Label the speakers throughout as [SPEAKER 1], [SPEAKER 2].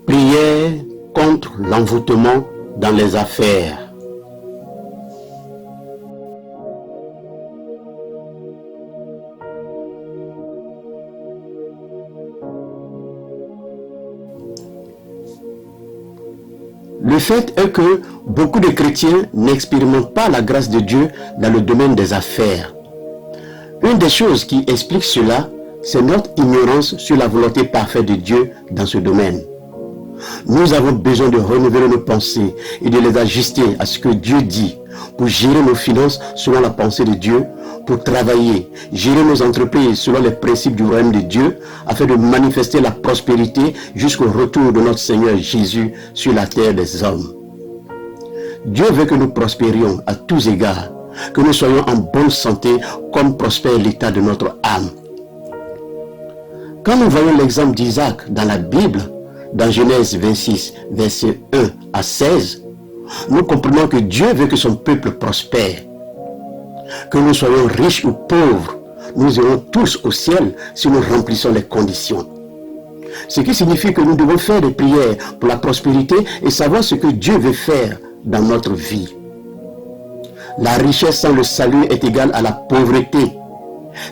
[SPEAKER 1] Prière contre l'envoûtement dans les affaires. Le fait est que beaucoup de chrétiens n'expérimentent pas la grâce de Dieu dans le domaine des affaires. Une des choses qui explique cela, c'est notre ignorance sur la volonté parfaite de Dieu dans ce domaine. Nous avons besoin de renouveler nos pensées et de les ajuster à ce que Dieu dit pour gérer nos finances selon la pensée de Dieu, pour travailler, gérer nos entreprises selon les principes du royaume de Dieu, afin de manifester la prospérité jusqu'au retour de notre Seigneur Jésus sur la terre des hommes. Dieu veut que nous prospérions à tous égards, que nous soyons en bonne santé comme prospère l'état de notre âme. Quand nous voyons l'exemple d'Isaac dans la Bible, dans Genèse 26, versets 1 à 16, nous comprenons que Dieu veut que son peuple prospère. Que nous soyons riches ou pauvres, nous irons tous au ciel si nous remplissons les conditions. Ce qui signifie que nous devons faire des prières pour la prospérité et savoir ce que Dieu veut faire dans notre vie. La richesse sans le salut est égale à la pauvreté.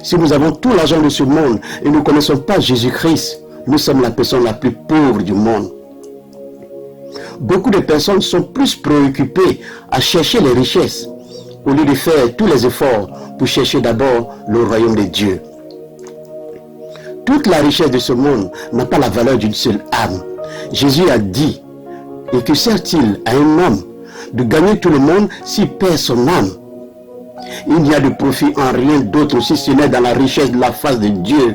[SPEAKER 1] Si nous avons tout l'argent de ce monde et nous ne connaissons pas Jésus-Christ, nous sommes la personne la plus pauvre du monde. Beaucoup de personnes sont plus préoccupées à chercher les richesses au lieu de faire tous les efforts pour chercher d'abord le royaume de Dieu. Toute la richesse de ce monde n'a pas la valeur d'une seule âme. Jésus a dit, et que sert-il à un homme de gagner tout le monde s'il perd son âme? Il n'y a de profit en rien d'autre si ce n'est dans la richesse de la face de Dieu.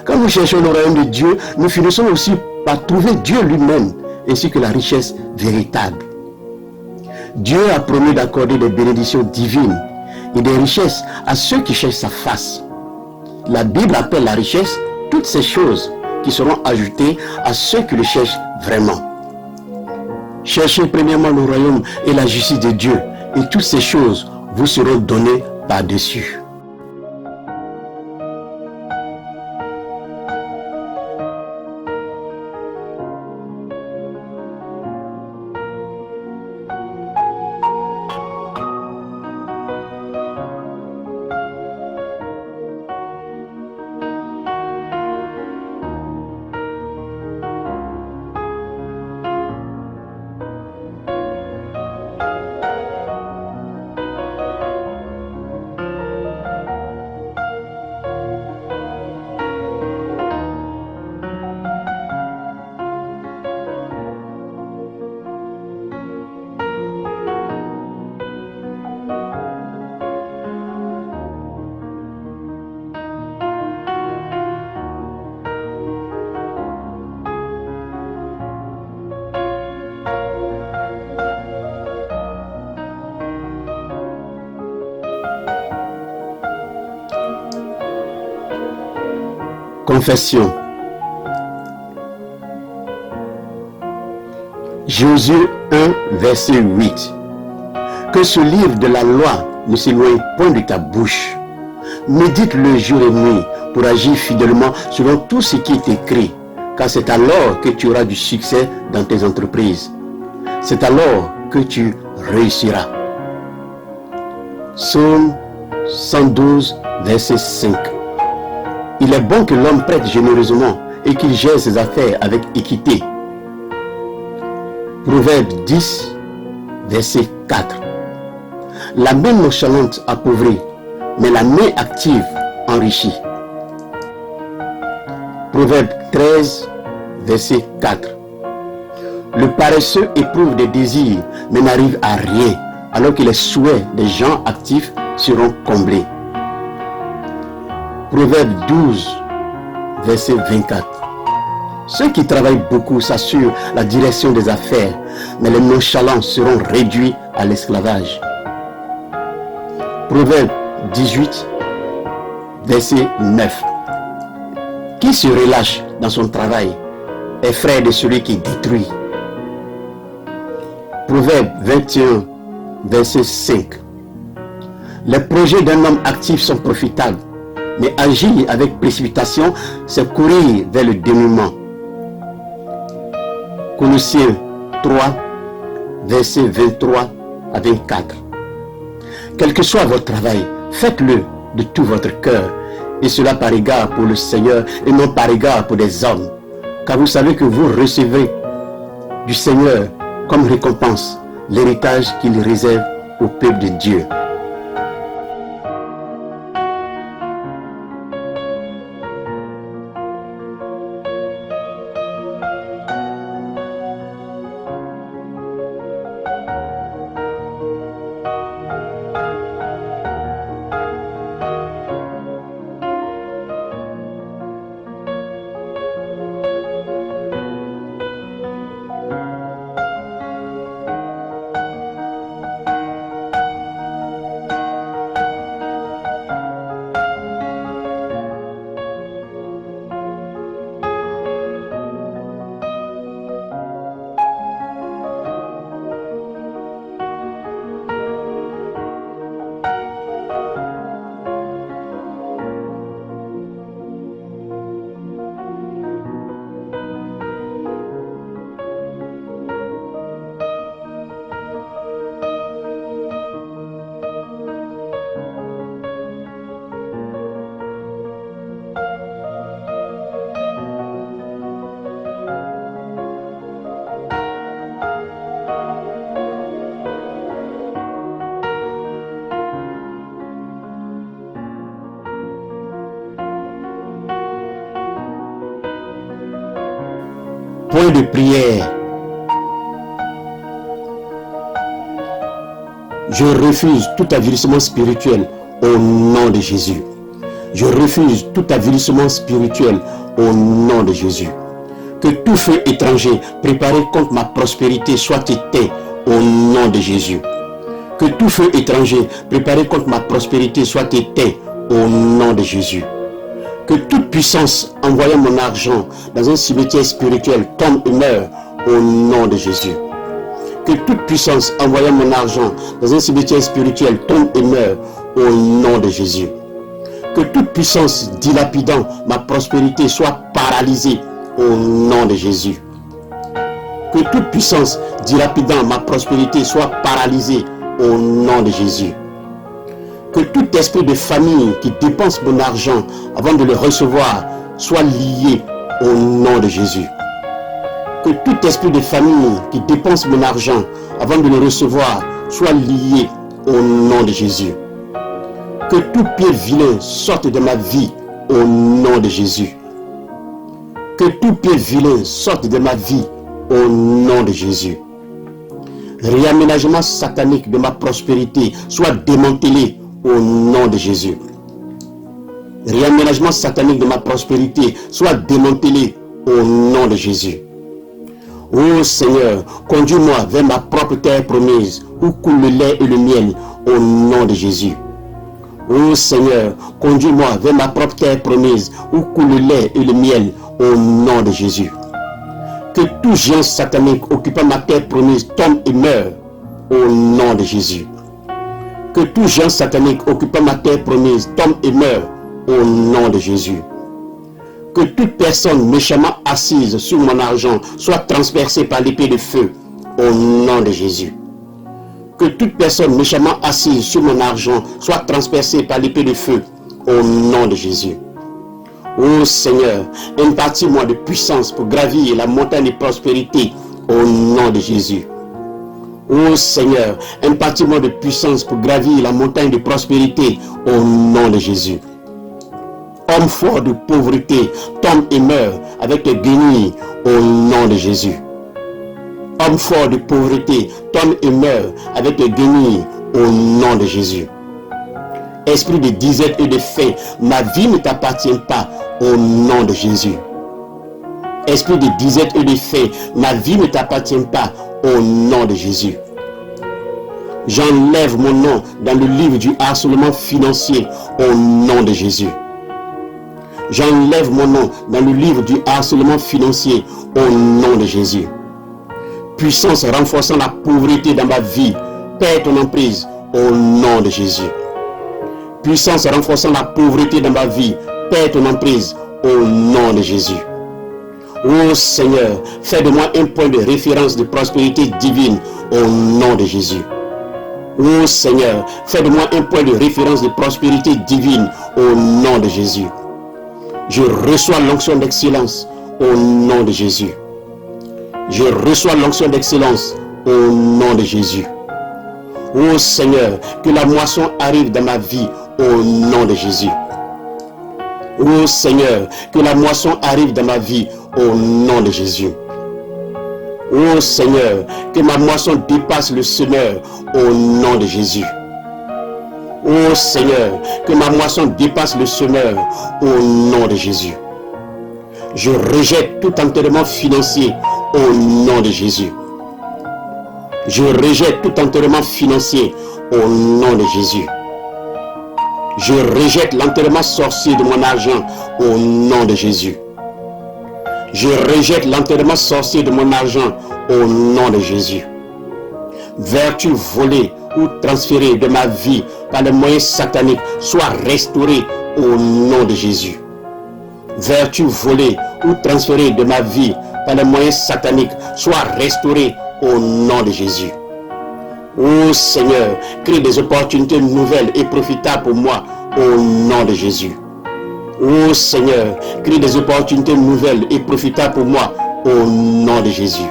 [SPEAKER 1] Quand nous cherchons le royaume de Dieu, nous finissons aussi par trouver Dieu lui-même, ainsi que la richesse véritable. Dieu a promis d'accorder des bénédictions divines et des richesses à ceux qui cherchent sa face. La Bible appelle la richesse toutes ces choses qui seront ajoutées à ceux qui le cherchent vraiment. Cherchez premièrement le royaume et la justice de Dieu, et toutes ces choses vous seront données par-dessus. Confession. Josué 1, verset 8. Que ce livre de la loi ne s'éloigne point de ta bouche. Médite-le jour et nuit pour agir fidèlement selon tout ce qui est écrit, car c'est alors que tu auras du succès dans tes entreprises. C'est alors que tu réussiras. Psaume 112, verset 5. Il est bon que l'homme prête généreusement et qu'il gère ses affaires avec équité. Proverbe 10, verset 4. La main nonchalante appauvrit, mais la main active enrichit. Proverbe 13, verset 4. Le paresseux éprouve des désirs, mais n'arrive à rien, alors que les souhaits des gens actifs seront comblés. Proverbe 12, verset 24. Ceux qui travaillent beaucoup s'assurent la direction des affaires, mais les nonchalants seront réduits à l'esclavage. Proverbe 18, verset 9. Qui se relâche dans son travail est frère de celui qui détruit. Proverbe 21, verset 5. Les projets d'un homme actif sont profitables, mais agir avec précipitation, c'est courir vers le dénouement. Colossiens 3, versets 23 à 24. Quel que soit votre travail, faites-le de tout votre cœur, et cela par égard pour le Seigneur et non par égard pour des hommes, car vous savez que vous recevez du Seigneur comme récompense l'héritage qu'il réserve au peuple de Dieu. Point de prière. Je refuse tout avilissement spirituel au nom de Jésus. Je refuse tout avilissement spirituel au nom de Jésus. Que tout feu étranger préparé contre ma prospérité soit éteint au nom de Jésus. Que tout feu étranger préparé contre ma prospérité soit éteint au nom de Jésus. Que toute puissance envoyant mon argent dans un cimetière spirituel tombe et meure au nom de Jésus. Que toute puissance envoyant mon argent dans un cimetière spirituel tombe et meure au nom de Jésus. Que toute puissance dilapidant ma prospérité soit paralysée au nom de Jésus. Que toute puissance dilapidant ma prospérité soit paralysée au nom de Jésus. Que tout esprit de famille qui dépense mon argent avant de le recevoir soit lié au nom de Jésus. Que tout esprit de famille qui dépense mon argent avant de le recevoir soit lié au nom de Jésus. Que tout pied vilain sorte de ma vie au nom de Jésus. Que tout pied vilain sorte de ma vie au nom de Jésus. Réaménagement satanique de ma prospérité soit démantelé au nom de Jésus. Réaménagement satanique de ma prospérité soit démantelé au nom de Jésus. Ô Seigneur, conduis-moi vers ma propre terre promise où coule le lait et le miel au nom de Jésus. Ô Seigneur, conduis-moi vers ma propre terre promise où coule le lait et le miel au nom de Jésus. Que tout géant satanique occupant ma terre promise tombe et meure au nom de Jésus. Que tout géant satanique occupant ma terre promise tombe et meure au nom de Jésus. Que toute personne méchamment assise sur mon argent soit transpercée par l'épée de feu au nom de Jésus. Que toute personne méchamment assise sur mon argent soit transpercée par l'épée de feu au nom de Jésus. Ô Seigneur, impartis-moi de puissance pour gravir la montagne de prospérité au nom de Jésus. Ô Seigneur, impartis-moi de puissance pour gravir la montagne de prospérité au nom de Jésus. Homme fort de pauvreté, tombe et meurt avec les guenilles au nom de Jésus. Homme fort de pauvreté, tombe et meurt avec les guenilles au nom de Jésus. Esprit de disette et de faim, ma vie ne t'appartient pas au nom de Jésus. Esprit de disette et de faim, ma vie ne t'appartient pas au nom de Jésus. J'enlève mon nom dans le livre du harcèlement financier au nom de Jésus. J'enlève mon nom dans le livre du harcèlement financier au nom de Jésus. Puissance renforçant la pauvreté dans ma vie, perds ton emprise au nom de Jésus. Puissance renforçant la pauvreté dans ma vie, perds ton emprise au nom de Jésus. Oh Seigneur, fais de moi un point de référence de prospérité divine au nom de Jésus. Oh Seigneur, fais de moi un point de référence de prospérité divine au nom de Jésus. Je reçois l'onction d'excellence au nom de Jésus. Je reçois l'onction d'excellence au nom de Jésus. Oh Seigneur, que la moisson arrive dans ma vie au nom de Jésus. Oh Seigneur, que la moisson arrive dans ma vie au nom de Jésus. Oh Seigneur, que ma moisson dépasse le semeur au nom de Jésus. Oh Seigneur, que ma moisson dépasse le semeur au nom de Jésus. Je rejette tout enterrement financier au nom de Jésus. Je rejette tout enterrement financier au nom de Jésus. Je rejette l'enterrement sorcier de mon argent au nom de Jésus. Je rejette l'enterrement sorcier de mon argent au nom de Jésus. Vertu volée ou transférée de ma vie par les moyens sataniques soit restaurée au nom de Jésus. Vertu volée ou transférée de ma vie par les moyens sataniques soit restaurée au nom de Jésus. Oh Seigneur, crée des opportunités nouvelles et profitables pour moi au nom de Jésus. Oh Seigneur, crée des opportunités nouvelles et profitables pour moi au nom de Jésus.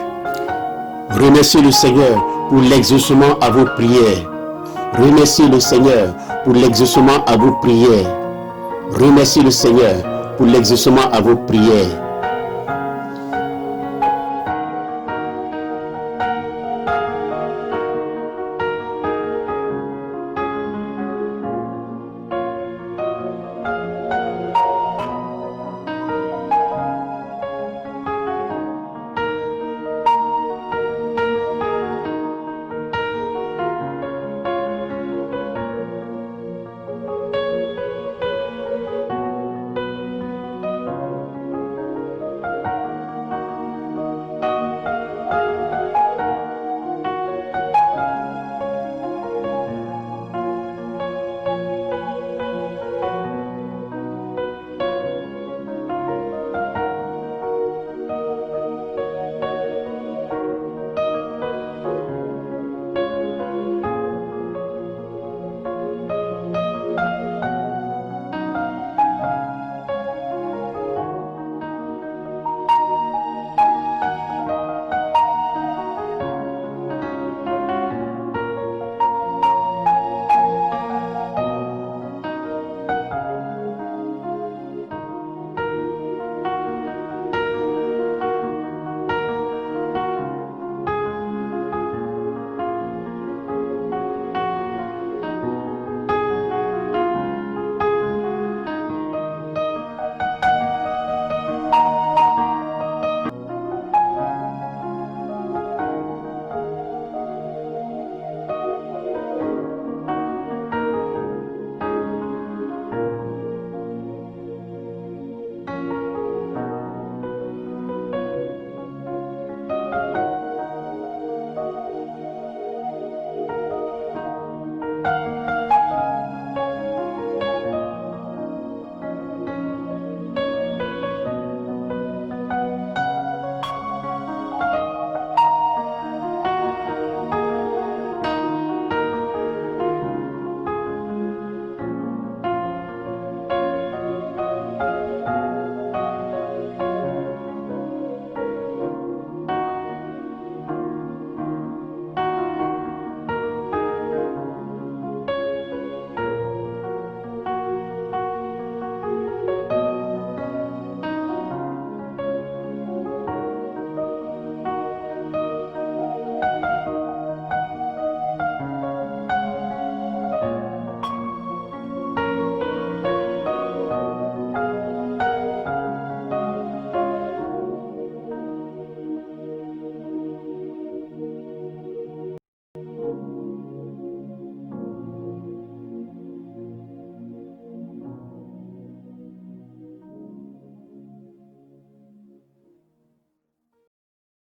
[SPEAKER 1] Remerciez le Seigneur pour l'exaucement à vos prières. Remerciez le Seigneur pour l'exaucement à vos prières. Remerciez le Seigneur pour l'exaucement à vos prières.